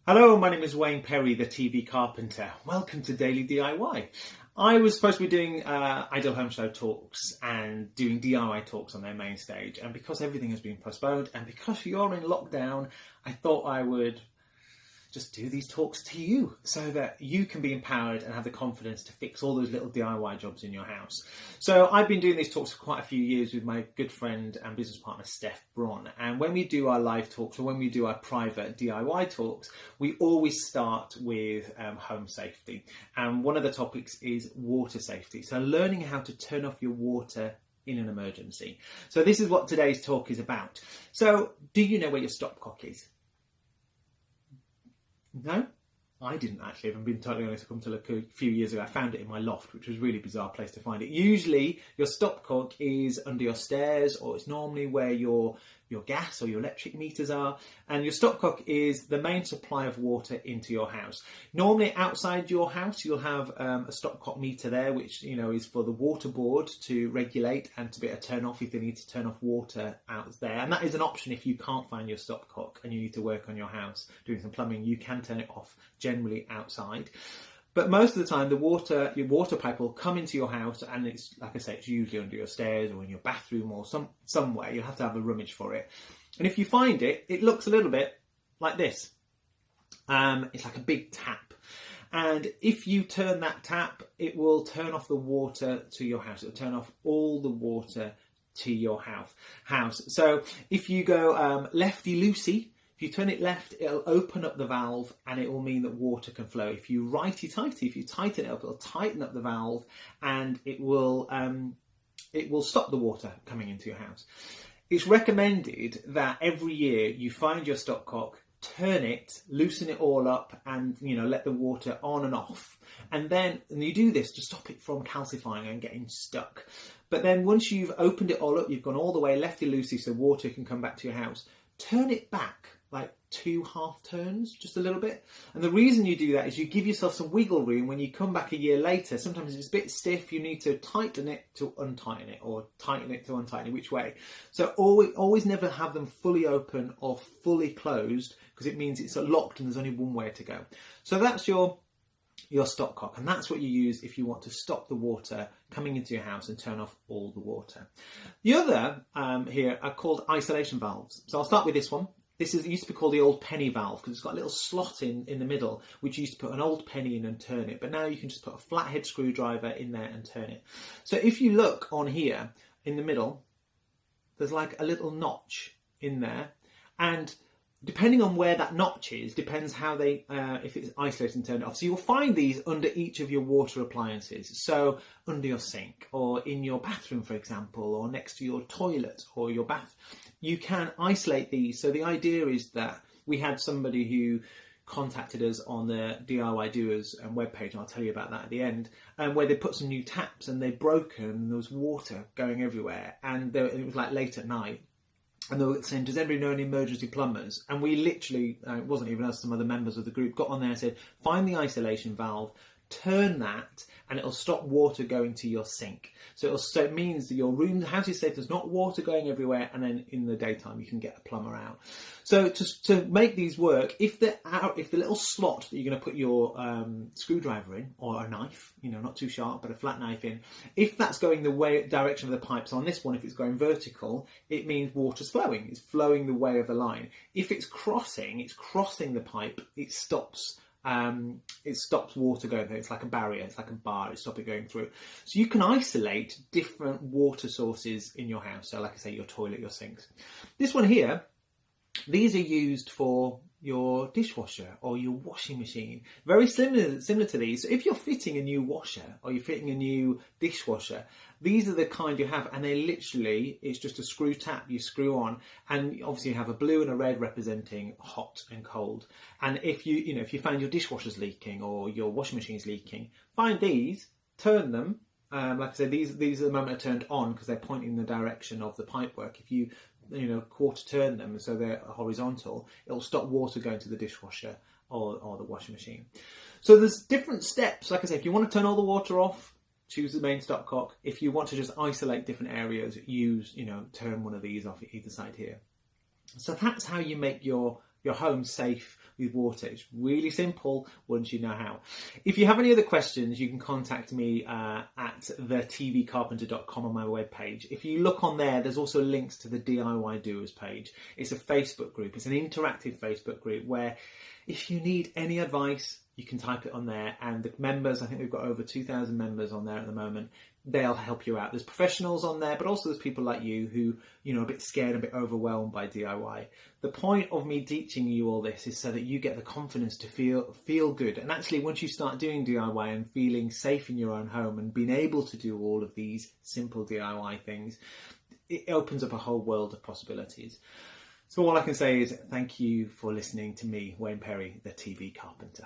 Hello, my name is Wayne Perry, the TV Carpenter. Welcome to Daily DIY. I was supposed to be doing Ideal Home Show talks and doing DIY talks on their main stage, and because everything has been postponed and because you're in lockdown, I thought I would just do these talks to you so that you can be empowered and have the confidence to fix all those little DIY jobs in your house. So I've been doing these talks for quite a few years with my good friend and business partner Steph Braun, and when we do our live talks or when we do our private DIY talks, we always start with home safety, and one of the topics is water safety, so learning how to turn off your water in an emergency. So this is what today's talk is about. So do you know where your stopcock is? No, I didn't actually. If I'm being totally honest, up until a few years ago, I found it in my loft, which was a really bizarre place to find it. Usually, your stopcock is under your stairs, or it's normally where your gas or your electric meters are. And your stopcock is the main supply of water into your house. Normally, outside your house, you'll have a stopcock meter there, which is for the water board to regulate and to be able to turn off if they need to turn off water out there. And that is an option if you can't find your stopcock and you need to work on your house doing some plumbing. You can turn it off generally outside. But most of the time, your water pipe will come into your house, and it's, like I say, it's usually under your stairs or in your bathroom or somewhere. You'll have to have a rummage for it. And if you find it, it looks a little bit like this. It's like a big tap. And if you turn that tap, it will turn off the water to your house. It'll turn off all the water to your house. So if you go lefty-loosey, if you turn it left, it'll open up the valve and it will mean that water can flow. If you righty-tighty, if you tighten it up, it'll tighten up the valve and it will stop the water coming into your house. It's recommended that every year you find your stopcock, turn it, loosen it all up, and let the water on and off. And you do this to stop it from calcifying and getting stuck. But then once you've opened it all up, you've gone all the way lefty-loosey so water can come back to your house, turn it back like 2 half turns, just a little bit. And the reason you do that is you give yourself some wiggle room when you come back a year later. Sometimes it's a bit stiff, you need to tighten it to untighten it, or tighten it to untighten it, which way. So always never have them fully open or fully closed, because it means it's locked and there's only one way to go. So that's your stopcock, and that's what you use if you want to stop the water coming into your house and turn off all the water. The other here are called isolation valves. So I'll start with this one. It used to be called the old penny valve because it's got a little slot in the middle, which you used to put an old penny in and turn it. But now you can just put a flathead screwdriver in there and turn it. So if you look on here in the middle, there's like a little notch in there. And depending on where that notch is, depends how if it's isolated and turned off. So you'll find these under each of your water appliances. So under your sink, or in your bathroom, for example, or next to your toilet or your bath. You can isolate these. So the idea is that we had somebody who contacted us on the DIY Doers webpage, and I'll tell you about that at the end, where they put some new taps and they'd broken and there was water going everywhere, and it was like late at night. And they were saying, does anybody know any emergency plumbers? And we literally, it wasn't even us, some other members of the group got on there and said, find the isolation valve, turn that, and it'll stop water going to your sink. So it means that your house is safe, there's not water going everywhere, and then in the daytime you can get a plumber out. So to make these work, if the little slot that you're going to put your screwdriver in, or a knife, not too sharp, but a flat knife in, if that's going the direction of the pipes on this one, if it's going vertical, it means water's flowing. It's flowing the way of the line. If it's crossing the pipe, it stops water going through. It's like a barrier, it's like a bar, it stops it going through. So you can isolate different water sources in your house. So like I say, your toilet, your sinks. This one here, these are used for your dishwasher or your washing machine. Very similar to these. So if you're fitting a new washer or you're fitting a new dishwasher, these are the kind you have, and it's just a screw tap you screw on, and obviously you have a blue and a red representing hot and cold. And if you find your dishwasher's leaking or your washing machine's leaking, find these, turn them. Like I said, these at the moment are turned on because they're pointing in the direction of the pipework. If you quarter turn them so they're horizontal, it'll stop water going to the dishwasher or the washing machine. So there's different steps. Like I say, if you want to turn all the water off, choose the main stopcock. If you want to just isolate different areas, turn one of these off either side here. So that's how you make your your home safe with water. It's really simple once you know how. If you have any other questions, you can contact me at thetvcarpenter.com on my webpage. If you look on there, there's also links to the DIY Doers page. It's a Facebook group. It's an interactive Facebook group where if you need any advice, you can type it on there, and the members, I think we've got over 2,000 members on there at the moment, they'll help you out. There's professionals on there, but also there's people like you who, you know, are a bit scared, a bit overwhelmed by DIY. The point of me teaching you all this is so that you get the confidence to feel good. And actually, once you start doing DIY and feeling safe in your own home and being able to do all of these simple DIY things, it opens up a whole world of possibilities. So all I can say is thank you for listening to me, Wayne Perry, the TV Carpenter.